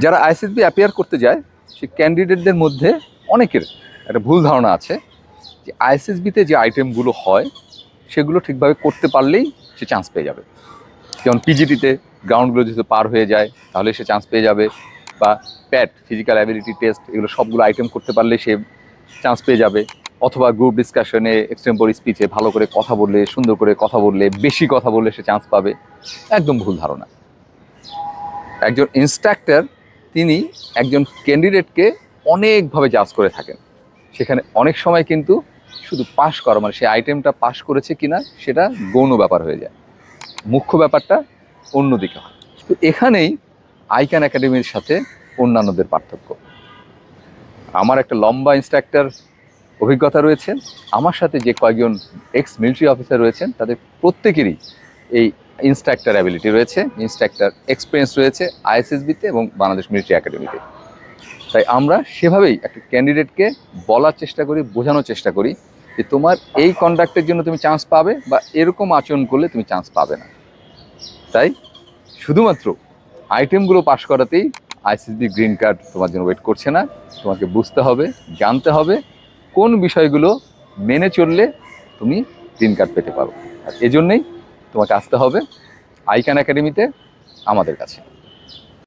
যারা ISSB appear করতে যায় সেই ক্যান্ডিডেটদের মধ্যে অনেকের একটা ভুল ধারণা আছে যে আইএসএসবিতে যে আইটেমগুলো হয় সেগুলো ঠিকভাবে করতে পারলেই সে চান্স পেয়ে যাবে। যেমন পিজিটিতে গ্রাউন্ডগুলো যদি পার হয়ে যায় তাহলে সে চান্স পেয়ে যাবে, বা প্যাট ফিজিক্যাল অ্যাবিলিটি টেস্ট এগুলো সবগুলো আইটেম করতে পারলে সে চান্স পেয়ে যাবে, অথবা গ্রুপ ডিসকাশনে এক্সটেম্পোরারি স্পিচে ভালো করে কথা বললে, সুন্দর করে কথা বললে, বেশি কথা বললে সে চান্স পাবে। একদম ভুল ধারণা। একজন ইনস্ট্রাক্টর তিনি একজন ক্যান্ডিডেটকে অনেকভাবে জাজ করে থাকেন। সেখানে অনেক সময় কিন্তু শুধু পাশ করা, মানে সে আইটেমটা পাশ করেছে কিনা সেটা গৌণ ব্যাপার হয়ে যায়, মুখ্য ব্যাপারটা অন্যদিকে হয়। তো এখানেই আইকান একাডেমির সাথে অন্যান্যদের পার্থক্য। আমার একটা লম্বা ইনস্ট্রাক্টর অভিজ্ঞতা রয়েছে, আমার সাথে যে কয়েকজন এক্স মিলিটারি অফিসার রয়েছেন তাদের প্রত্যেকেরই এই ইনস্ট্রাক্টর অ্যাবিলিটি রয়েছে, ইনস্ট্রাক্টর এক্সপিরিয়েন্স রয়েছে আইএসএসবিতে এবং বাংলাদেশ মিলিটারি একাডেমিতে। তাই আমরা সেভাবেই একটা ক্যান্ডিডেটকে বলার চেষ্টা করি, বোঝানোর চেষ্টা করি যে তোমার এই কন্ডাক্টের জন্য তুমি চান্স পাবে, বা এরকম আচরণ করলে তুমি চান্স পাবে না। তাই শুধুমাত্র আইটেমগুলো পাস করাতেই আইএসএসবি গ্রিন কার্ড তোমার জন্য ওয়েট করছে না। তোমাকে বুঝতে হবে, জানতে হবে কোন বিষয়গুলো মেনে চললে তুমি গ্রিন কার্ড পেতে পারো। আর এজন্যই তোমাকে আসতে হবে আইকান একাডেমিতে আমাদের কাছে।